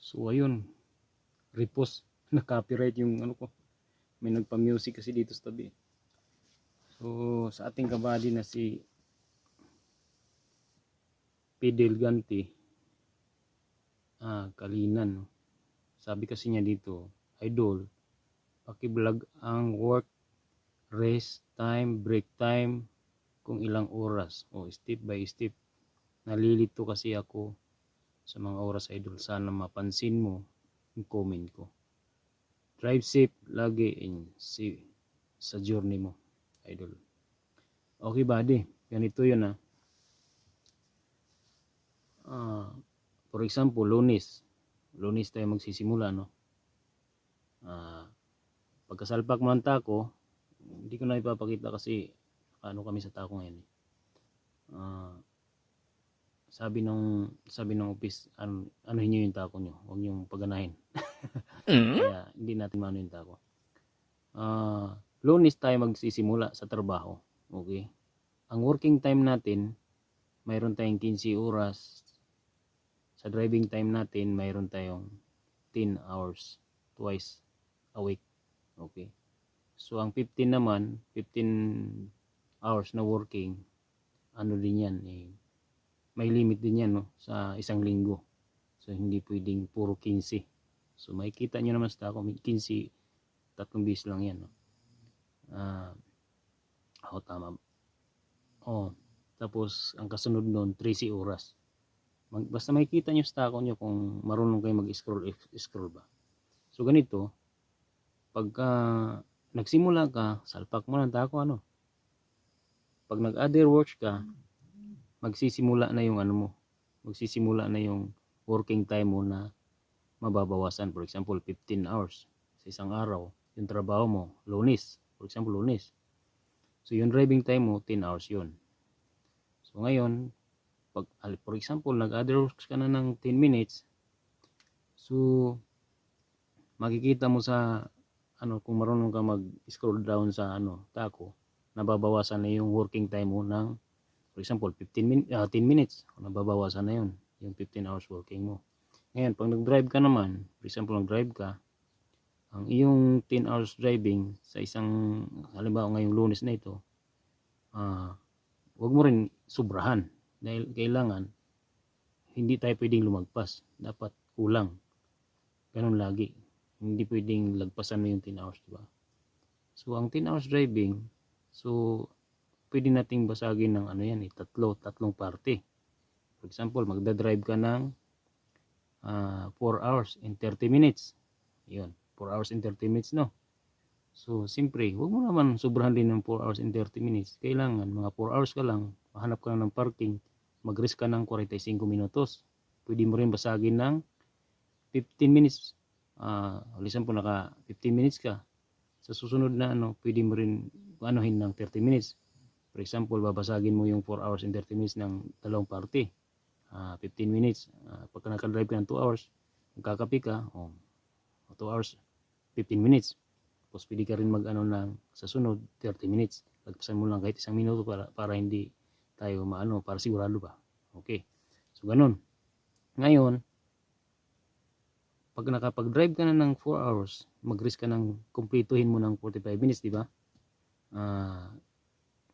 So ayun, repost na copyright yung ano ko. May nagpa-music kasi dito sa tabi. So sa ating kabady na si Fidel Ganti, Kalinan, no? Sabi kasi niya dito, idol, paki-vlog ang work, rest time, break time, kung ilang oras, o step by step. Nalilito kasi ako sa mga oras, idol. Sana mapansin mo yung comment ko. Drive safe lagi sa journey mo, idol. Okay, buddy. Ganito yun, for example, Lunes. Lunes tayo magsisimula, no? Pagkasalpak mo ng tako, hindi ko na ipapakita kasi ano kami sa tako ngayon. Sabi ng office, anuhin nyo yung tako nyo, huwag nyo paganahin. Kaya hindi natin mano yung tako. Lunes tayo magsisimula sa trabaho. Okay? Ang working time natin, mayroon tayong 15 oras. Sa driving time natin, mayroon tayong 10 hours twice a week. Okay? So ang 15 naman, 15 hours na working, ano din yan, may limit din yan, no, sa isang linggo. So hindi pwedeng puro 15. So makikita nyo naman sa ako, 15, 3 bis lang yan, no. Tama. Tapos ang kasunod nun 13 oras. Basta makikita nyo sa tako nyo kung marunong kayo mag-scroll ba. So ganito, pagka nagsimula ka, salpak mo ng tako, ano. Pag nag-other works ka, magsisimula na yung ano mo. Magsisimula na yung working time mo na mababawasan. For example, 15 hours sa isang araw. Yung trabaho mo, Lunes. For example, Lunes. So yung driving time mo, 10 hours yun. So ngayon, pag, for example, nag-other works ka na ng 10 minutes. So, makikita mo sa, kung marunong ka mag-scroll down sa, tako, nababawasan na yung working time mo ng, for example, 10 minutes. Nababawasan na yun, yung 15 hours working mo. Ngayon, pag nag-drive ka naman, for example, nag-drive ka, ang iyong 10 hours driving sa isang, halimbawa ngayong Lunes na ito, wag mo rin sobrahan. Dahil kailangan, hindi tayo pwedeng lumagpas. Dapat kulang. Ganun lagi. Hindi pwedeng lagpasan mo yung 10 hours, diba? So, ang 10 hours driving, so, pwede nating basagin ng tatlong parte. For example, magdadrive ka ng 4 hours and 30 minutes. Yun, 4 hours and 30 minutes, no? So, siyempre, huwag mo naman sobrahan din ng 4 hours and 30 minutes. Kailangan, mga 4 hours ka lang, mahanap ka ng parking, mag-rest ka ng 45 minutos. Pwede mo rin basagin ng 15 minutes. Lisan po, naka 15 minutes ka. Sa susunod na, pwede mo rin anuhin ng 30 minutes. For example, babasagin mo yung 4 hours and 30 minutes ng dalawang parte. 15 minutes. Pagka nakadrive ka ng 2 hours, magkakapi ka, 2 hours, 15 minutes. Tapos pwede ka rin sa sunod, 30 minutes. Lagpasan mo lang kahit isang minuto para hindi tayo para sigurado ba. Okay. So, ganun. Ngayon, pag nakapag-drive ka na ng 4 hours, mag-rest ka ng kumpletuhin mo ng 45 minutes, di ba?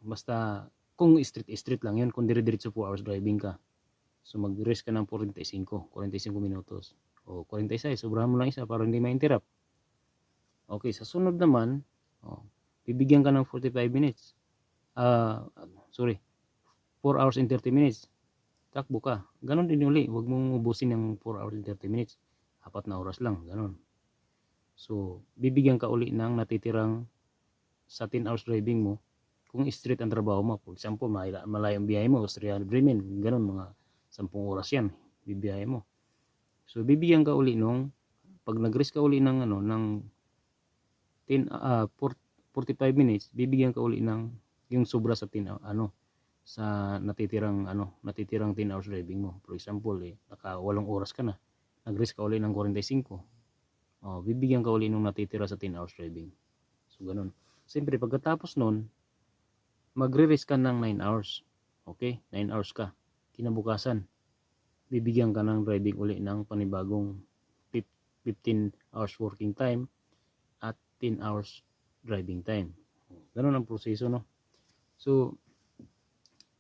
Basta, kung street lang yun, kung dire-diretso 4 hours driving ka. So, mag-rest ka ng 45 minutos. O 46, sobrahan mo lang isa para hindi ma-interrupt. Okay, sa sunod naman, bibigyan ka ng 45 minutes. 4 hours and 30 minutes. Takbo ka. Ganon din uli. Huwag mong ubusin ng 4 hours and 30 minutes. 4 na oras lang. Ganon. So, bibigyan ka uli ng natitirang sa 10 hours driving mo. Kung straight ang trabaho mo. For example, malayong biyahe mo. 300 min. Ganon, mga 10 oras yan. Bibiyahe mo. So, bibigyan ka uli nung pag nag-rest ka uli ng 45 minutes, bibigyan ka uli ng yung sobra sa 10 sa natitirang 10 hours driving mo. For example, naka 8 oras ka na. Nag-rest ka uli ng 45. Bibigyan ka uli nung natitira sa 10 hours driving. So ganun. Siyempre pagkatapos nun, magre-rest ka ng 9 hours. Okay? 9 hours ka. Kinabukasan, bibigyan ka ng driving uli ng panibagong 15 hours working time at 10 hours driving time. Ganun ang proseso, no? So,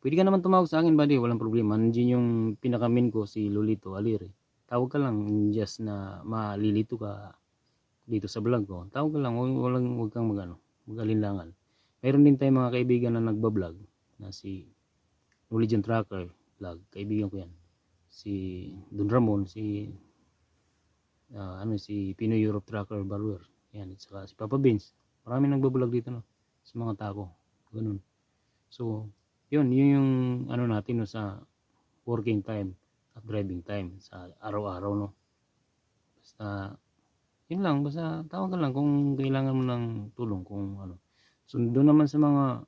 pwede ka naman tumawag sa akin, buddy, walang problema. Nandiyan yung pinakamin ko, si Lolito Alire. Tawag ka lang, just na malilito ka dito sa vlog ko. Tawag ka lang, huwag kang mag-alinlangan. Mayroon din tayong mga kaibigan na nagbablog na si Knowledge and Tracker vlog. Kaibigan ko yan. Si Don Ramon, si Pinoy Europe Tracker Barber. Yan, at saka si Papa Beans. Marami nagbablog dito, no, sa mga tako. Ganun. So, yun yung natin, no, sa working time at driving time sa araw-araw, no. Basta yun lang, basta tawag ka lang kung kailangan mo ng tulong, kung So doon naman sa mga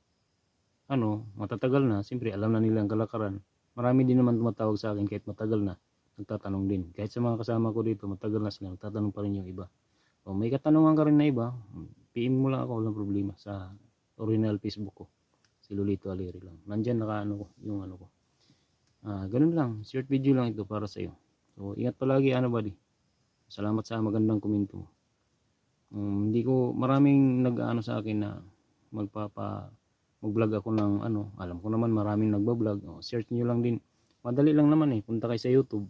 matatagal na, siyempre alam na nila ang kalakaran. Marami din naman tumatawag sa akin kahit matagal na, nagtatanong din. Kahit sa mga kasama ko dito, matagal na sila, nagtatanong pa rin yung iba. O may katanungan ka rin na iba, PM mo lang ako, walang problema sa original Facebook ko. Si Lolito Alire lang. Nandyan yung ko. Ganun lang, short video lang ito para sa iyo. So ingat palagi, buddy. Salamat sa magandang komento mo. Hindi ko maraming sa akin na mag-vlog ako ng alam ko naman maraming nagba-vlog. Search niyo lang din. Madali lang naman punta kayo sa YouTube.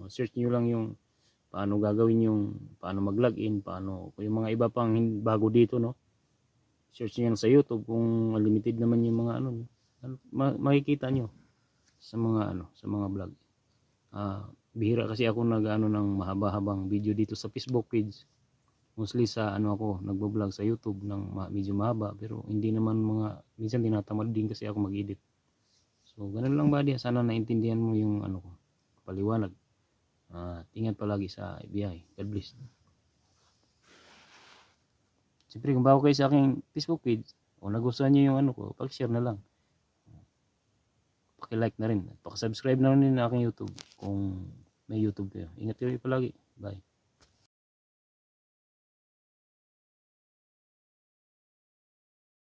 Search niyo lang yung paano gagawin paano mag-login, paano yung mga iba pang bago dito, no. Search niyo sa YouTube kung unlimited naman yung mga makikita niyo sa mga vlog. Bihira kasi ako ng mahaba-habang video dito sa Facebook page. Mostly sa ako nagbo-vlog sa YouTube ng medyo mahaba, pero hindi naman minsan tinatamad din kasi ako mag-edit. So ganun lang, buddy. Sana naintindihan mo yung ko, paliwanag. Ingat palagi sa biyahe. God bless. Siyempre kung bago kayo sa aking Facebook page o nagustuhan niyo yung ko, pag-share na lang. Paki-like na rin. Paki-subscribe na rin ng aking YouTube kung may YouTube kayo. Ingat kayo palagi. Bye.